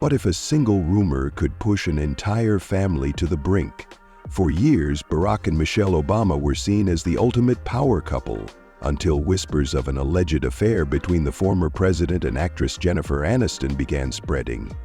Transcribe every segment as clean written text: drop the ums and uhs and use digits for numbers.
What if a single rumor could push an entire family to the brink? For years, Barack and Michelle Obama were seen as the ultimate power couple, until whispers of an alleged affair between the former president and actress Jennifer Aniston began spreading.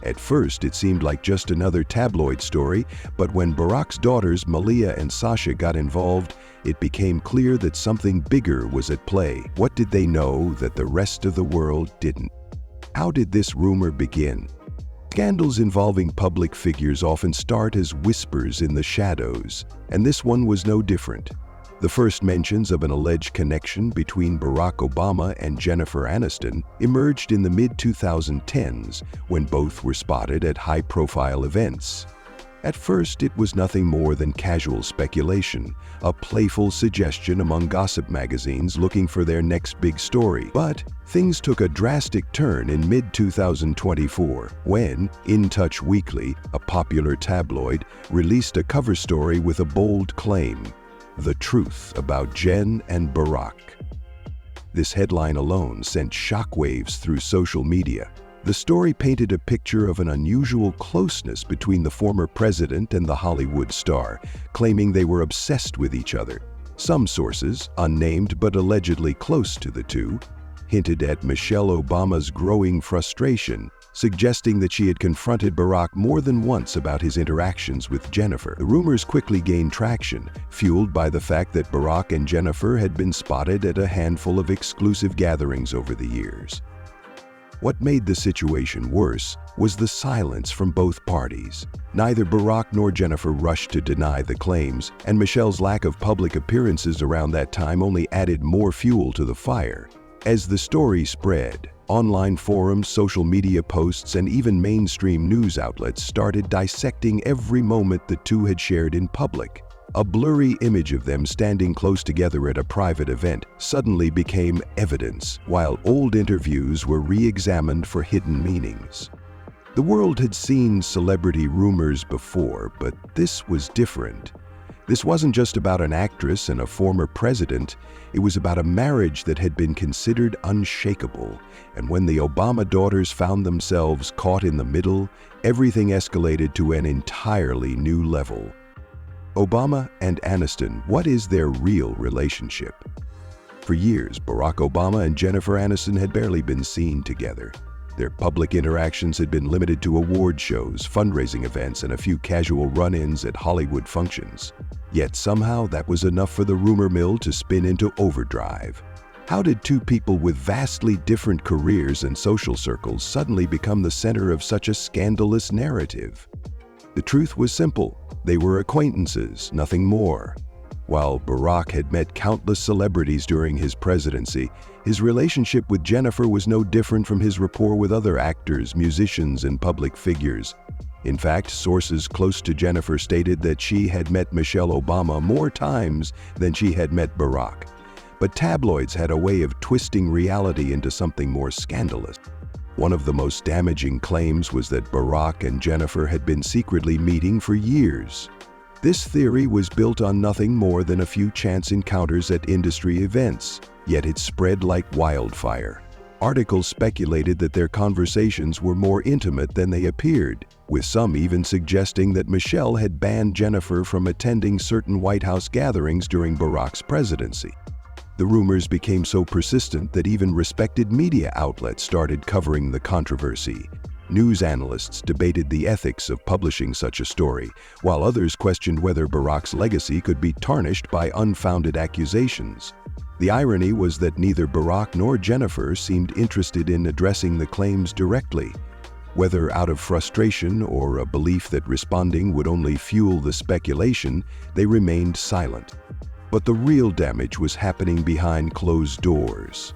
At first, it seemed like just another tabloid story, but when Barack's daughters Malia and Sasha got involved, it became clear that something bigger was at play. What did they know that the rest of the world didn't? How did this rumor begin? Scandals involving public figures often start as whispers in the shadows, and this one was no different. The first mentions of an alleged connection between Barack Obama and Jennifer Aniston emerged in the mid-2010s when both were spotted at high-profile events. At first, it was nothing more than casual speculation, a playful suggestion among gossip magazines looking for their next big story. But things took a drastic turn in mid-2024 when In Touch Weekly, a popular tabloid, released a cover story with a bold claim: "The truth about Jen and Barack." This headline alone sent shockwaves through social media. The story painted a picture of an unusual closeness between the former president and the Hollywood star, claiming they were obsessed with each other. Some sources, unnamed but allegedly close to the two, hinted at Michelle Obama's growing frustration, suggesting that she had confronted Barack more than once about his interactions with Jennifer. The rumors quickly gained traction, fueled by the fact that Barack and Jennifer had been spotted at a handful of exclusive gatherings over the years. What made the situation worse was the silence from both parties. Neither Barack nor Jennifer rushed to deny the claims, and Michelle's lack of public appearances around that time only added more fuel to the fire. As the story spread, online forums, social media posts, and even mainstream news outlets started dissecting every moment the two had shared in public. A blurry image of them standing close together at a private event suddenly became evidence, while old interviews were re-examined for hidden meanings. The world had seen celebrity rumors before, but this was different. This wasn't just about an actress and a former president, it was about a marriage that had been considered unshakable. And when the Obama daughters found themselves caught in the middle, everything escalated to an entirely new level. Obama and Aniston, what is their real relationship? For years, Barack Obama and Jennifer Aniston had barely been seen together. Their public interactions had been limited to award shows, fundraising events, and a few casual run-ins at Hollywood functions. Yet somehow that was enough for the rumor mill to spin into overdrive. How did two people with vastly different careers and social circles suddenly become the center of such a scandalous narrative? The truth was simple. They were acquaintances, nothing more. While Barack had met countless celebrities during his presidency, his relationship with Jennifer was no different from his rapport with other actors, musicians, and public figures. In fact, sources close to Jennifer stated that she had met Michelle Obama more times than she had met Barack. But tabloids had a way of twisting reality into something more scandalous. One of the most damaging claims was that Barack and Jennifer had been secretly meeting for years. This theory was built on nothing more than a few chance encounters at industry events, yet it spread like wildfire. Articles speculated that their conversations were more intimate than they appeared, with some even suggesting that Michelle had banned Jennifer from attending certain White House gatherings during Barack's presidency. The rumors became so persistent that even respected media outlets started covering the controversy. News analysts debated the ethics of publishing such a story, while others questioned whether Barack's legacy could be tarnished by unfounded accusations. The irony was that neither Barack nor Jennifer seemed interested in addressing the claims directly. Whether out of frustration or a belief that responding would only fuel the speculation, they remained silent. But the real damage was happening behind closed doors.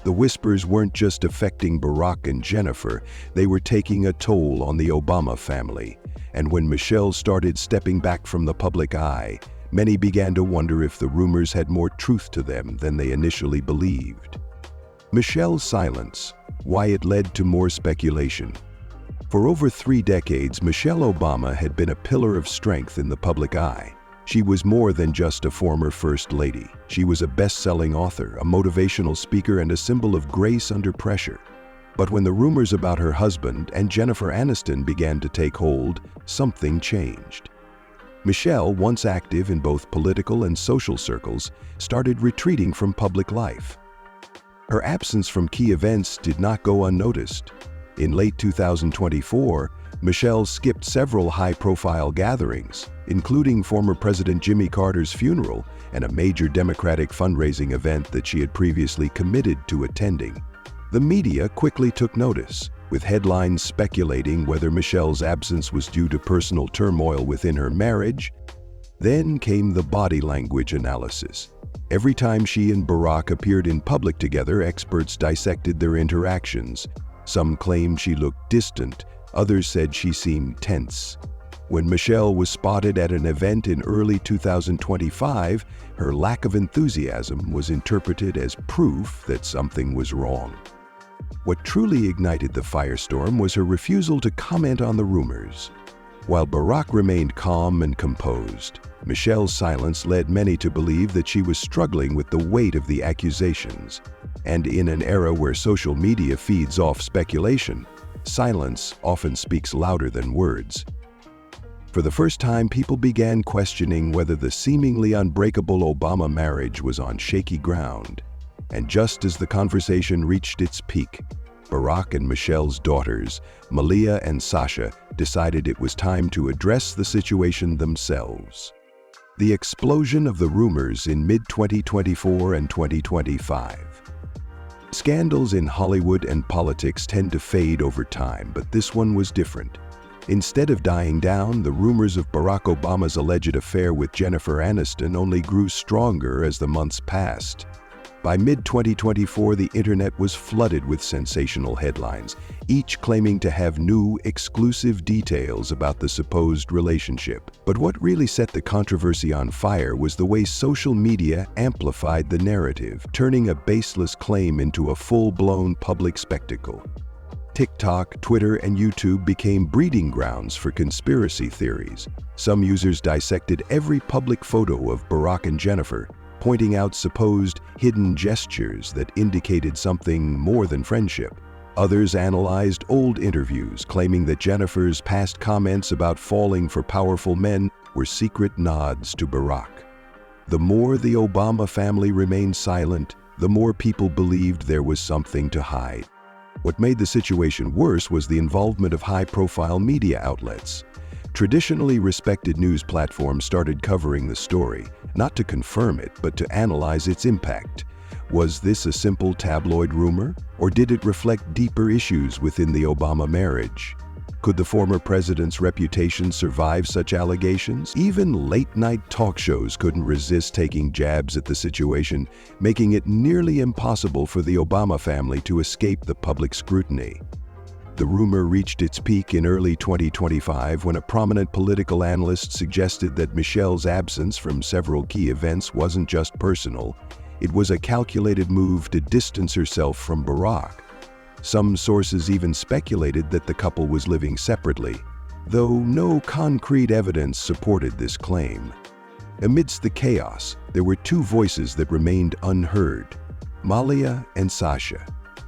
The whispers weren't just affecting Barack and Jennifer, they were taking a toll on the Obama family. And when Michelle started stepping back from the public eye, many began to wonder if the rumors had more truth to them than they initially believed. Michelle's silence, why it led to more speculation. For over 3 decades, Michelle Obama had been a pillar of strength in the public eye. She was more than just a former First Lady. She was a best-selling author, a motivational speaker, and a symbol of grace under pressure. But when the rumors about her husband and Jennifer Aniston began to take hold, something changed. Michelle, once active in both political and social circles, started retreating from public life. Her absence from key events did not go unnoticed. In late 2024, Michelle skipped several high-profile gatherings, including former President Jimmy Carter's funeral and a major Democratic fundraising event that she had previously committed to attending. The media quickly took notice, with headlines speculating whether Michelle's absence was due to personal turmoil within her marriage. Then came the body language analysis. Every time she and Barack appeared in public together, experts dissected their interactions. Some claimed she looked distant, others said she seemed tense. When Michelle was spotted at an event in early 2025, her lack of enthusiasm was interpreted as proof that something was wrong. What truly ignited the firestorm was her refusal to comment on the rumors. While Barack remained calm and composed, Michelle's silence led many to believe that she was struggling with the weight of the accusations. And in an era where social media feeds off speculation, silence often speaks louder than words. For the first time, people began questioning whether the seemingly unbreakable Obama marriage was on shaky ground. And just as the conversation reached its peak, Barack and Michelle's daughters, Malia and Sasha, decided it was time to address the situation themselves. The explosion of the rumors in mid-2024 and 2025. Scandals in Hollywood and politics tend to fade over time, but this one was different. Instead of dying down, the rumors of Barack Obama's alleged affair with Jennifer Aniston only grew stronger as the months passed. By mid-2024, the internet was flooded with sensational headlines, each claiming to have new, exclusive details about the supposed relationship. But what really set the controversy on fire was the way social media amplified the narrative, turning a baseless claim into a full-blown public spectacle. TikTok, Twitter, and YouTube became breeding grounds for conspiracy theories. Some users dissected every public photo of Barack and Jennifer, pointing out supposed hidden gestures that indicated something more than friendship. Others analyzed old interviews, claiming that Jennifer's past comments about falling for powerful men were secret nods to Barack. The more the Obama family remained silent, the more people believed there was something to hide. What made the situation worse was the involvement of high-profile media outlets. Traditionally respected news platforms started covering the story, not to confirm it, but to analyze its impact. Was this a simple tabloid rumor, or did it reflect deeper issues within the Obama marriage? Could the former president's reputation survive such allegations? Even late-night talk shows couldn't resist taking jabs at the situation, making it nearly impossible for the Obama family to escape the public scrutiny. The rumor reached its peak in early 2025 when a prominent political analyst suggested that Michelle's absence from several key events wasn't just personal. It was a calculated move to distance herself from Barack. Some sources even speculated that the couple was living separately, though no concrete evidence supported this claim. Amidst the chaos, there were two voices that remained unheard: Malia and Sasha.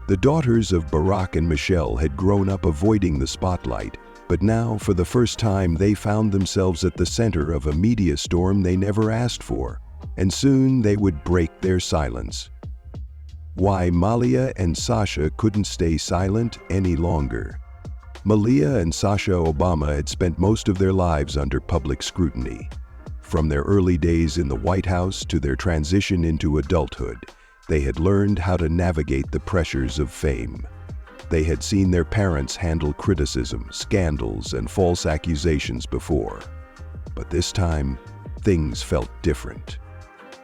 The daughters of Barack and Michelle had grown up avoiding the spotlight, but now, for the first time, they found themselves at the center of a media storm they never asked for, and soon they would break their silence. Why Malia and Sasha couldn't stay silent any longer. Malia and Sasha Obama had spent most of their lives under public scrutiny. From their early days in the White House to their transition into adulthood, they had learned how to navigate the pressures of fame. They had seen their parents handle criticism, scandals, and false accusations before. But this time, things felt different.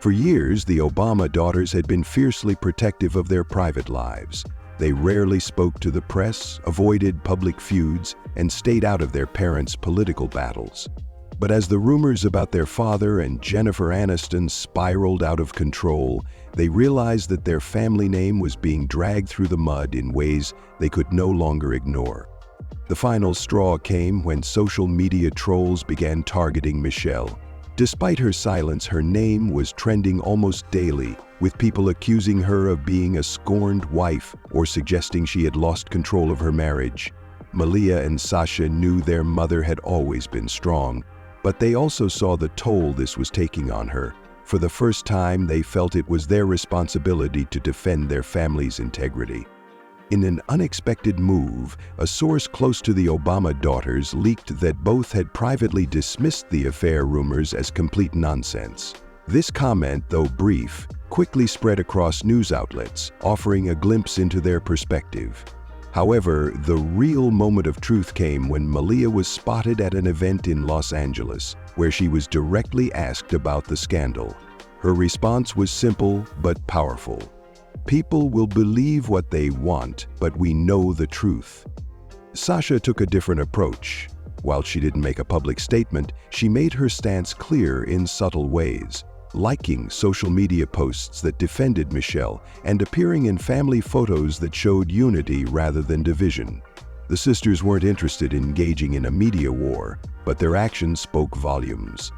For years, the Obama daughters had been fiercely protective of their private lives. They rarely spoke to the press, avoided public feuds, and stayed out of their parents' political battles. But as the rumors about their father and Jennifer Aniston spiraled out of control, they realized that their family name was being dragged through the mud in ways they could no longer ignore. The final straw came when social media trolls began targeting Michelle. Despite her silence, her name was trending almost daily, with people accusing her of being a scorned wife or suggesting she had lost control of her marriage. Malia and Sasha knew their mother had always been strong, but they also saw the toll this was taking on her. For the first time, they felt it was their responsibility to defend their family's integrity. In an unexpected move, a source close to the Obama daughters leaked that both had privately dismissed the affair rumors as complete nonsense. This comment, though brief, quickly spread across news outlets, offering a glimpse into their perspective. However, the real moment of truth came when Malia was spotted at an event in Los Angeles, where she was directly asked about the scandal. Her response was simple but powerful. "People will believe what they want, but we know the truth." Sasha took a different approach. While she didn't make a public statement, she made her stance clear in subtle ways, liking social media posts that defended Michelle and appearing in family photos that showed unity rather than division. The sisters weren't interested in engaging in a media war, but their actions spoke volumes.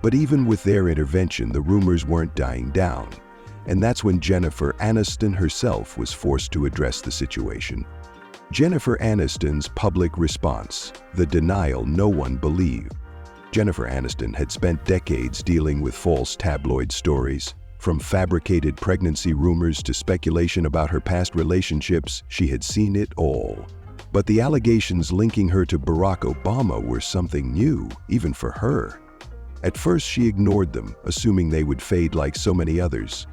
But even with their intervention, the rumors weren't dying down. And that's when Jennifer Aniston herself was forced to address the situation. Jennifer Aniston's public response, the denial no one believed. Jennifer Aniston had spent decades dealing with false tabloid stories. From fabricated pregnancy rumors to speculation about her past relationships, she had seen it all. But the allegations linking her to Barack Obama were something new, even for her. At first, she ignored them, assuming they would fade like so many others.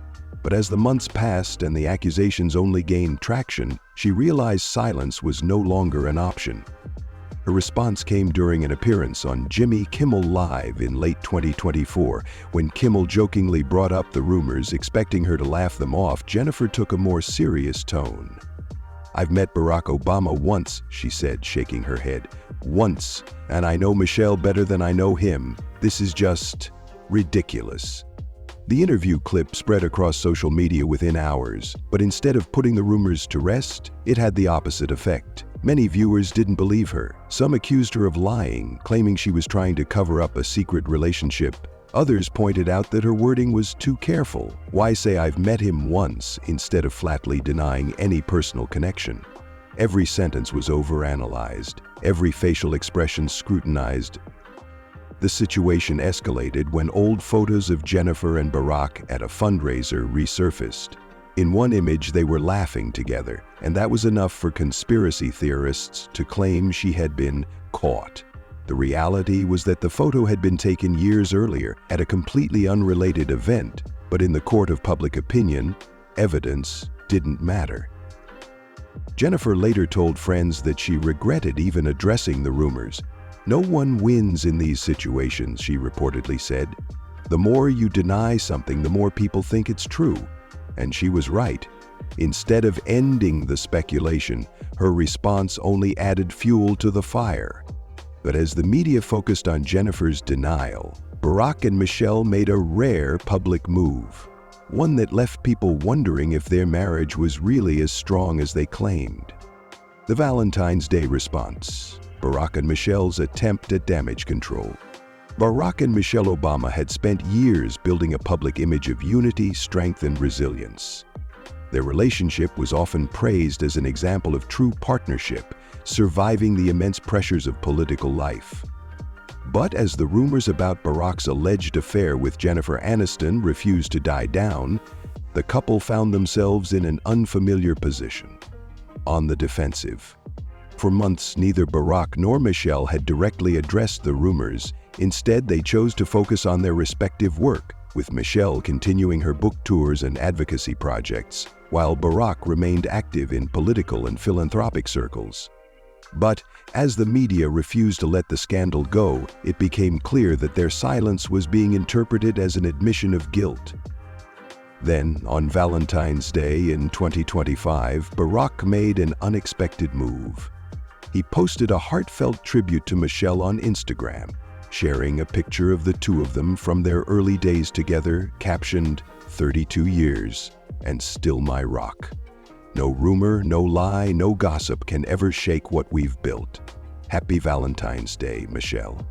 But as the months passed and the accusations only gained traction, she realized silence was no longer an option. Her response came during an appearance on Jimmy Kimmel Live in late 2024. When Kimmel jokingly brought up the rumors, expecting her to laugh them off, Jennifer took a more serious tone. "I've met Barack Obama once," she said, shaking her head. "Once, and I know Michelle better than I know him. This is just ridiculous." The interview clip spread across social media within hours, but instead of putting the rumors to rest, it had the opposite effect. Many viewers didn't believe her. Some accused her of lying, claiming she was trying to cover up a secret relationship. Others pointed out that her wording was too careful. Why say "I've met him once" instead of flatly denying any personal connection? Every sentence was overanalyzed, every facial expression scrutinized. The situation escalated when old photos of Jennifer and Barack at a fundraiser resurfaced. In one image, they were laughing together, and that was enough for conspiracy theorists to claim she had been caught. The reality was that the photo had been taken years earlier at a completely unrelated event, but in the court of public opinion, evidence didn't matter. Jennifer later told friends that she regretted even addressing the rumors. "No one wins in these situations," she reportedly said. "The more you deny something, the more people think it's true." And she was right. Instead of ending the speculation, her response only added fuel to the fire. But as the media focused on Jennifer's denial, Barack and Michelle made a rare public move, one that left people wondering if their marriage was really as strong as they claimed. The Valentine's Day response. Barack and Michelle's attempt at damage control. Barack and Michelle Obama had spent years building a public image of unity, strength, and resilience. Their relationship was often praised as an example of true partnership, surviving the immense pressures of political life. But as the rumors about Barack's alleged affair with Jennifer Aniston refused to die down, the couple found themselves in an unfamiliar position, on the defensive. For months, neither Barack nor Michelle had directly addressed the rumors. Instead, they chose to focus on their respective work, with Michelle continuing her book tours and advocacy projects, while Barack remained active in political and philanthropic circles. But as the media refused to let the scandal go, it became clear that their silence was being interpreted as an admission of guilt. Then, on Valentine's Day in 2025, Barack made an unexpected move. He posted a heartfelt tribute to Michelle on Instagram, sharing a picture of the two of them from their early days together, captioned, "32 years, and still my rock. No rumor, no lie, no gossip can ever shake what we've built. Happy Valentine's Day, Michelle."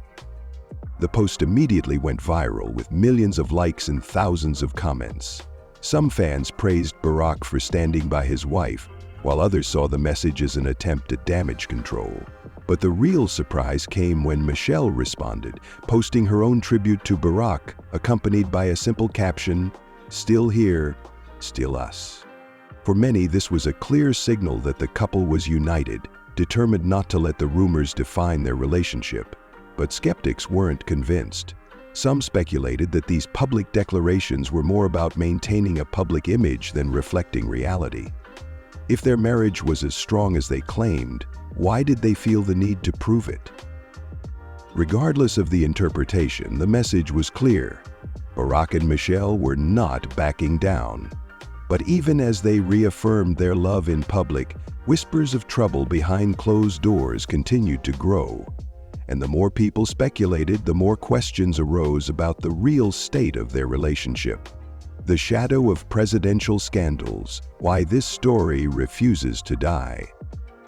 The post immediately went viral with millions of likes and thousands of comments. Some fans praised Barack for standing by his wife, while others saw the message as an attempt at damage control. But the real surprise came when Michelle responded, posting her own tribute to Barack, accompanied by a simple caption, "Still here, still us." For many, this was a clear signal that the couple was united, determined not to let the rumors define their relationship. But skeptics weren't convinced. Some speculated that these public declarations were more about maintaining a public image than reflecting reality. If their marriage was as strong as they claimed, why did they feel the need to prove it? Regardless of the interpretation, the message was clear. Barack and Michelle were not backing down. But even as they reaffirmed their love in public, whispers of trouble behind closed doors continued to grow. And the more people speculated, the more questions arose about the real state of their relationship. The shadow of presidential scandals, why this story refuses to die.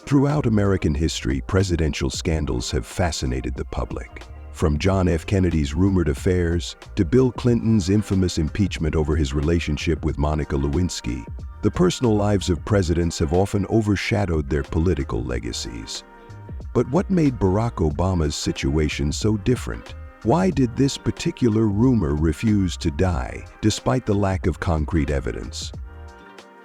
Throughout American history, presidential scandals have fascinated the public. From John F. Kennedy's rumored affairs to Bill Clinton's infamous impeachment over his relationship with Monica Lewinsky, the personal lives of presidents have often overshadowed their political legacies. But what made Barack Obama's situation so different? Why did this particular rumor refuse to die, despite the lack of concrete evidence?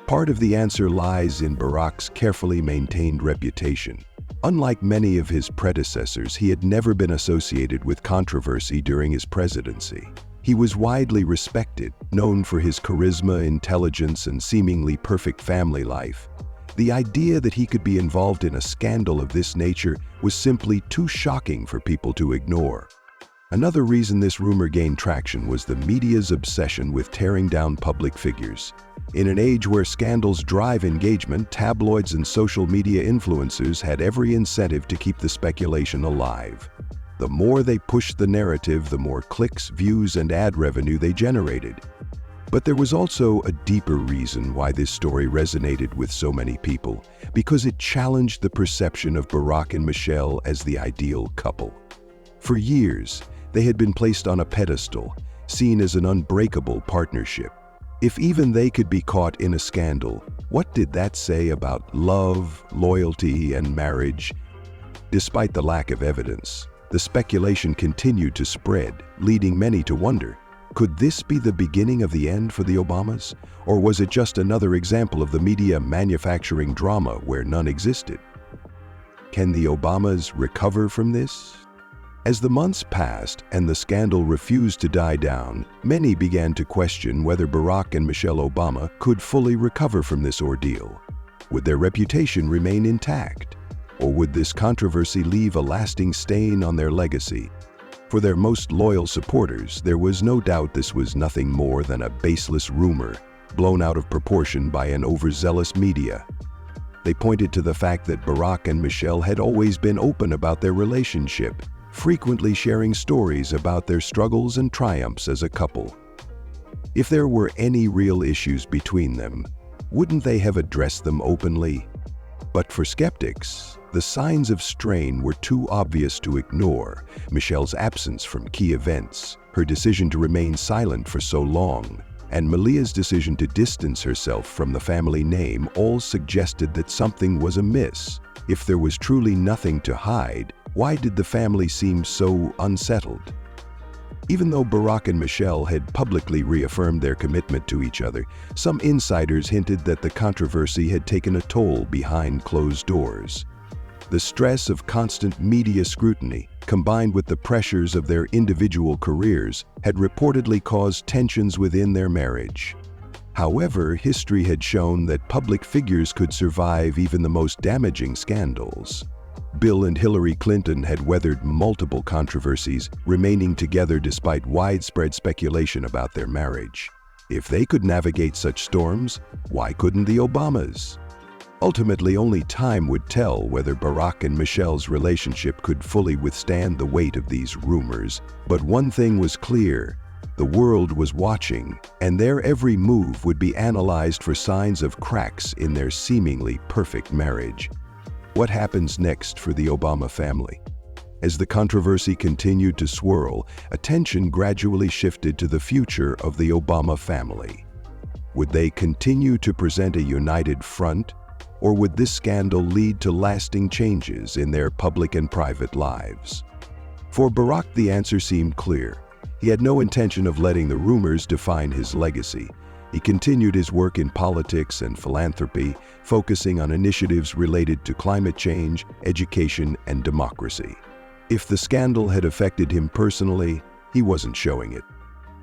Part of the answer lies in Barack's carefully maintained reputation. Unlike many of his predecessors, he had never been associated with controversy during his presidency. He was widely respected, known for his charisma, intelligence, and seemingly perfect family life. The idea that he could be involved in a scandal of this nature was simply too shocking for people to ignore. Another reason this rumor gained traction was the media's obsession with tearing down public figures. In an age where scandals drive engagement, tabloids and social media influencers had every incentive to keep the speculation alive. The more they pushed the narrative, the more clicks, views, and ad revenue they generated. But there was also a deeper reason why this story resonated with so many people, because it challenged the perception of Barack and Michelle as the ideal couple. For years, they had been placed on a pedestal, seen as an unbreakable partnership. If even they could be caught in a scandal, what did that say about love, loyalty, and marriage? Despite the lack of evidence, the speculation continued to spread, leading many to wonder, could this be the beginning of the end for the Obamas? Or was it just another example of the media manufacturing drama where none existed? Can the Obamas recover from this? As the months passed and the scandal refused to die down, many began to question whether Barack and Michelle Obama could fully recover from this ordeal. Would their reputation remain intact? Or would this controversy leave a lasting stain on their legacy? For their most loyal supporters, there was no doubt this was nothing more than a baseless rumor, blown out of proportion by an overzealous media. They pointed to the fact that Barack and Michelle had always been open about their relationship, frequently sharing stories about their struggles and triumphs as a couple. If there were any real issues between them, wouldn't they have addressed them openly? But for skeptics, the signs of strain were too obvious to ignore. Michelle's absence from key events, her decision to remain silent for so long, and Malia's decision to distance herself from the family name all suggested that something was amiss. If there was truly nothing to hide, why did the family seem so unsettled? Even though Barack and Michelle had publicly reaffirmed their commitment to each other, some insiders hinted that the controversy had taken a toll behind closed doors. The stress of constant media scrutiny, combined with the pressures of their individual careers, had reportedly caused tensions within their marriage. However, history had shown that public figures could survive even the most damaging scandals. Bill and Hillary Clinton had weathered multiple controversies, remaining together despite widespread speculation about their marriage. If they could navigate such storms, why couldn't the Obamas? Ultimately, only time would tell whether Barack and Michelle's relationship could fully withstand the weight of these rumors. But one thing was clear: the world was watching, and their every move would be analyzed for signs of cracks in their seemingly perfect marriage. What happens next for the Obama family? As the controversy continued to swirl, attention gradually shifted to the future of the Obama family. Would they continue to present a united front, or would this scandal lead to lasting changes in their public and private lives? For Barack, the answer seemed clear. He had no intention of letting the rumors define his legacy. He continued his work in politics and philanthropy, focusing on initiatives related to climate change, education, and democracy. If the scandal had affected him personally, he wasn't showing it.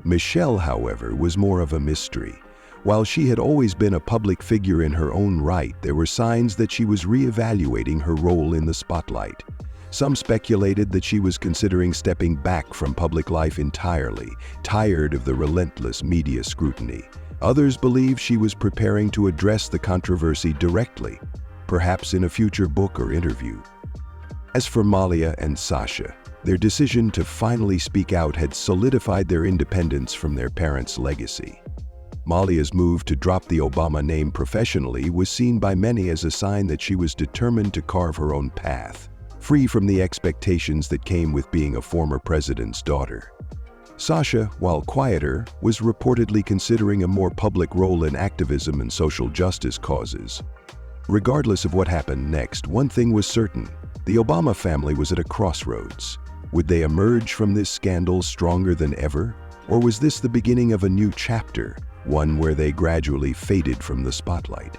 Michelle, however, was more of a mystery. While she had always been a public figure in her own right, there were signs that she was reevaluating her role in the spotlight. Some speculated that she was considering stepping back from public life entirely, tired of the relentless media scrutiny. Others believed she was preparing to address the controversy directly, perhaps in a future book or interview. As for Malia and Sasha, their decision to finally speak out had solidified their independence from their parents' legacy. Malia's move to drop the Obama name professionally was seen by many as a sign that she was determined to carve her own path, free from the expectations that came with being a former president's daughter. Sasha, while quieter, was reportedly considering a more public role in activism and social justice causes. Regardless of what happened next, one thing was certain: the Obama family was at a crossroads. Would they emerge from this scandal stronger than ever? Or was this the beginning of a new chapter, one where they gradually faded from the spotlight?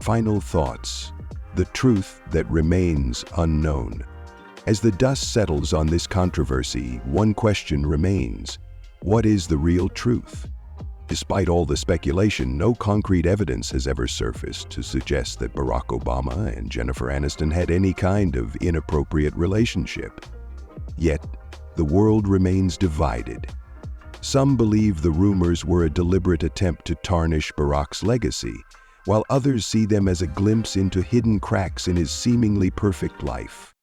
Final thoughts. The truth that remains unknown. As the dust settles on this controversy, one question remains: what is the real truth? Despite all the speculation, no concrete evidence has ever surfaced to suggest that Barack Obama and Jennifer Aniston had any kind of inappropriate relationship. Yet, the world remains divided. Some believe the rumors were a deliberate attempt to tarnish Barack's legacy, while others see them as a glimpse into hidden cracks in his seemingly perfect life.